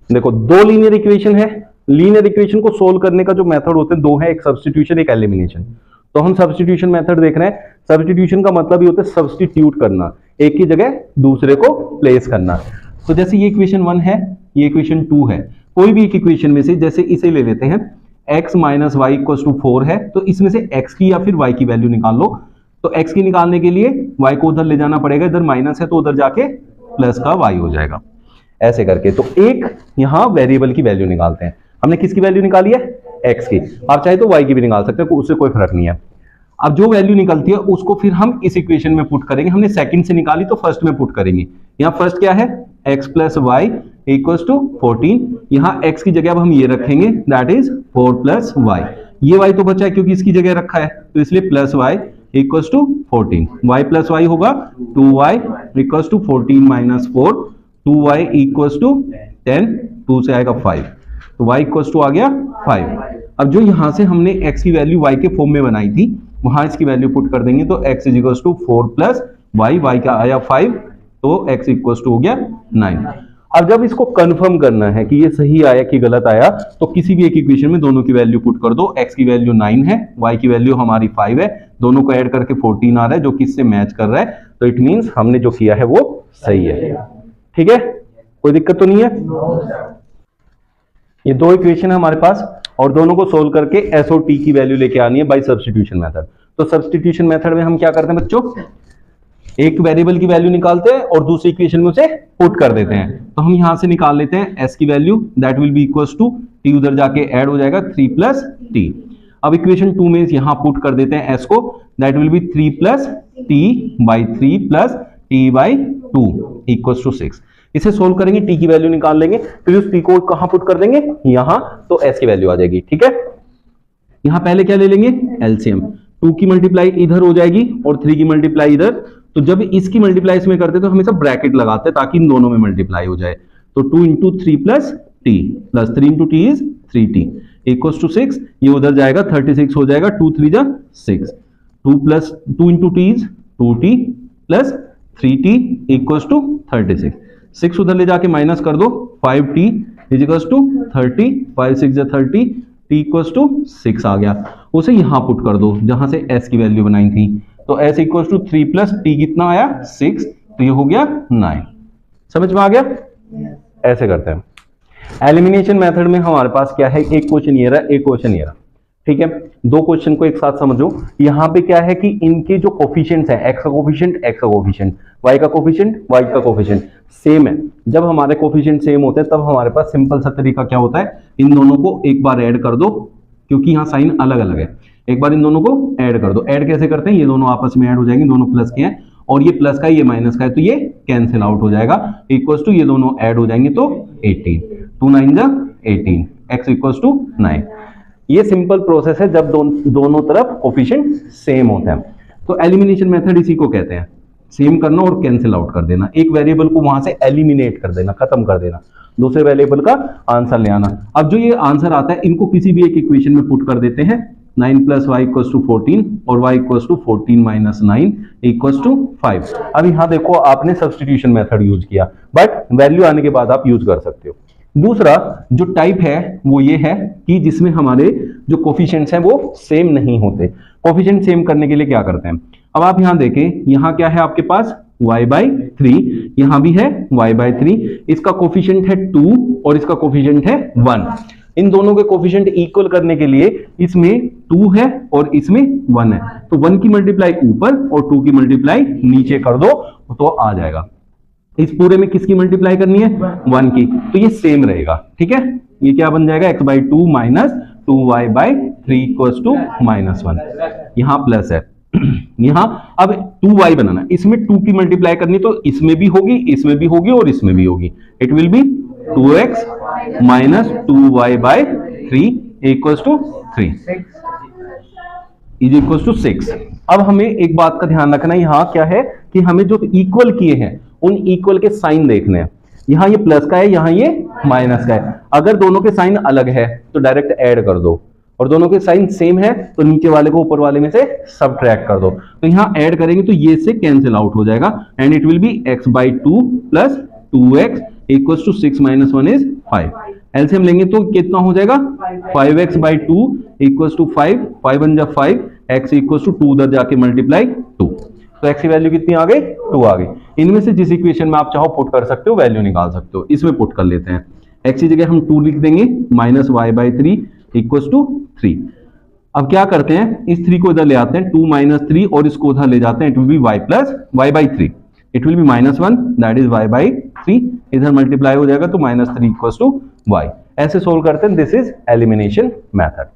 देखो दो linear equation है, लीनियर इक्वेशन को सोल्व करने का जो मेथड होते हैं दो है, एक सब्स्टिट्यूशन एक एलिमिनेशन। तो हम सब्स्टिट्यूशन मेथड देख रहे हैं। सब्स्टिट्यूशन का मतलब ये होता है सब्स्टिट्यूट करना, एक की जगह दूसरे को प्लेस करना। तो जैसे ये इक्वेशन 1 है, ये इक्वेशन 2 है, कोई भी एक इक्वेशन में से जैसे इसे ले लेते हैं, x minus y equal to 4 है, तो इसमें से x की या फिर y की वैल्यू निकाल लो। तो x की निकालने के लिए y को उधर ले जाना पड़ेगा, इधर माइनस है तो उधर जाके प्लस का y हो जाएगा, ऐसे करके। तो एक यहां वेरिएबल की वैल्यू निकालते हैं। हमने किसकी वैल्यू निकाली है? x की। आप चाहे तो y की भी निकाल सकते हैं, उससे कोई फर्क नहीं है। अब जो वैल्यू निकलती है उसको फिर हम इस इक्वेशन में पुट करेंगे। हमने सेकंड से निकाली तो फर्स्ट में पुट करेंगे। यहाँ फर्स्ट क्या है? x plus y equals to 14। यहाँ x की जगह अब हम ये रखेंगे, दैट इज 4 प्लस वाई। ये y तो बचा है क्योंकि इसकी जगह रखा है, तो इसलिए plus y equals to 14। y plus y होगा 2y equals to 14 minus 4, 2y equals to 10, 2 से आएगा 5, तो y इक्वल्स टू आ गया 5। अब जो यहां से हमने x की वैल्यू y के फॉर्म में बनाई थी, वहां इसकी वैल्यू पुट कर देंगे, तो x equals to 4 plus y, y का आया 5, तो x इक्वल्स टू हो गया 9। अब जब इसको कंफर्म करना है कि ये सही आया कि गलत आया, तो किसी भी एक इक्वेशन में दोनों की वैल्यू पुट कर दो। x की वैल्यू 9 है, y की वैल्यू हमारी 5 है, दोनों को ऐड करके 14 आ रहा है जो कि इससे मैच कर रहा है, तो इट मींस हमने जो किया है वो सही है। ठीक है, कोई दिक्कत तो नहीं है। ये दो इक्वेशन है हमारे पास और दोनों को सोल्व करके एस और टी की वैल्यू लेके आनी है बाय सब्स्टिट्यूशन मेथड। तो सब्स्टिट्यूशन मेथड में हम क्या करते हैं बच्चों? एक वेरिएबल की वैल्यू निकालते हैं और दूसरी इक्वेशन में उसे पुट कर देते हैं। तो हम यहां से निकाल लेते हैं एस की value, that will be equals to t, उधर जाके ऐड हो जाएगा 3 प्लस टी। अब इक्वेशन 2 में यहां पुट कर देते हैं एस को, that will be 3 plus t by 3 plus t by 2 equals to 6। इसे सोल्व करेंगे, टी की वैल्यू निकाल लेंगे, फिर उस टी को कहां पुट कर देंगे? यहां, तो एस की वैल्यू आ जाएगी। ठीक है, यहां पहले क्या ले लेंगे? एलसीएम। 2 की मल्टीप्लाई इधर हो जाएगी और 3 की मल्टीप्लाई इधर। तो जब इसकी मल्टीप्लाई इसमें करते तो हमेशा ब्रैकेट लगाते हैं ताकि इन दोनों में मल्टीप्लाई हो जाए। तो 2 into 3 plus t plus 3 into t is 3t equals to 6। ये उधर जाएगा 36 हो जाएगा, 2 3 जा 6, 2 plus 2 into t is 2t plus 3t equals to 36। 6 उधर ले जाके माइनस कर दो, 5t इज इक्वल्स टू 30, 5 6 जा 30, t इक्वल्स टू 6 आ गया। उसे यहां पुट कर दो जहां से s की वैल्यू बनाई थी। तो s equals to 3 plus t कितना आया? 6, तो ये हो गया 9। समझ में आ गया? ऐसे करते हैं। एलिमिनेशन मेथड में हमारे पास क्या है? एक क्वेश्चन ये रहा, एक क्वेश्चन ये रहा। ठीक है, दो क्वेश्चन को एक साथ समझो। यहां पे क्या है कि इनके जो कोफिशिएंट्स हैं, x का कोफिशिएंट x का कोफिशिएंट, y का कोफिशिएंट y का कोफिशिएंट सेम है। जब हमारे कोफिशिएंट सेम होते हैं तब हमारे पास सिंपल सा तरीका क्या होता है? इन दोनों को एक बार ऐड कर दो, क्योंकि यहाँ साइन अलग अलग है। एक बार इन दोनों को ऐड कर दो। ऐड कैसे करते हैं? ये दोनों आपस में ऐड हो जाएंगे, दोनों प्लस के हैं और ये प्लस का है, ये माइनस का है, तो ये कैंसिल आउट हो जाएगा। इक्वल्स टू ये दोनों ऐड हो जाएंगे तो 18, 2 9 जा 18, x इक्वल्स टू 9। ये सिंपल प्रोसेस है जब दोनों तरफ कोफिशिएंट सेम होते हैं। तो एलिमिनेशन मेथड इसी को कहते हैं, सेम करना और कैंसिल आउट कर देना। एक वेरिएबल को वहां से एलिमिनेट कर देना, खत्म कर देना, दूसरे वेरिएबल का आंसर ले आना। अब जो ये आंसर आता है इनको किसी भी एक इक्वेशन में पुट कर देते हैं। 9 प्लस वाई इक्वल्स टू 14 और y equals to 14 minus 9 equals to 5। अब यहाँ देखो आपने सब्स्टिट्यूशन मेथड यूज किया, बट वैल्यू आने के बाद आप यूज कर सकते हो। दूसरा जो टाइप है वो ये है कि जिसमें हमारे जो कोफिशिएंट्स हैं वो सेम नहीं होते। कोफिशिएंट सेम करने के लिए क्या करते हैं? अब आप यहां देखें, यहां क्या है आपके पास? y by 3, यहां भी है y by 3। इसका कोफिशिएंट है 2 और इसका कोफिशिएंट है 1। इन दोनों के कोफिशिएंट इक्वल करने के लिए इसमें 2 है और इसमें 1 है, तो 1 की मल्टीप्लाई ऊपर और 2 की मल्टीप्लाई नीचे कर दो तो आ जाएगा। इस पूरे में किसकी मल्टीप्लाई करनी है? 1 की, तो ये सेम रहेगा। ठीक है, ये क्या बन जाएगा? x by 2 minus 2y by 3 equals to -1। यहां प्लस है, यहां अब 2y बनाना, इसमें 2 की मल्टीप्लाई करनी, तो इसमें भी होगी, इसमें भी होगी और इसमें भी होगी। It will be 2x minus 2y by 3 equals to 3 is equals to 6। अब हमें एक बात का ध्यान रखना है, यहां क्या है कि हमें जो इक्वल किए हैं उन इक्वल के साइन देखने हैं। यहां ये प्लस का है, यहां ये माइनस का है। अगर दोनों के साइन अलग है तो डायरेक्ट ऐड कर दो, और दोनों के साइन सेम है तो नीचे वाले को ऊपर वाले में से सबट्रैक्ट कर दो। तो यहां ऐड करेंगे तो ये से कैंसिल आउट हो जाएगा and it will be x by 2 plus 2x equals to 6 minus 1 is 5। LCM लेंगे तो कितना हो जाएगा 5x बाई 2 इक्वल्स टू 5, 5 1 जा 5, x इक्वल्स टू 2 उधर जाके मल्टीप्लाई 2, तो x की वैल्यू कितनी आ गई 2 आ गई। इनमें से जिस इक्वेशन में आप चाहो पुट कर सकते हो, वैल्यू निकाल सकते हो। इसमें पुट कर लेते हैं, x की जगह हम 2 लिख देंगे, minus y by 3 equals to 3। अब क्या करते हैं, इस 3 को इधर ले आते हैं, 2 माइनस 3 और इसको उधर ले जाते हैं, it will B y plus y by 3, it will B minus 1 that is y by 3, इधर मल्टीप्लाई हो जाएगा तो माइनस 3 इक्वल्स टू y। ऐसे सोल्व करते हैं, दिस इज एलिमिनेशन मेथड।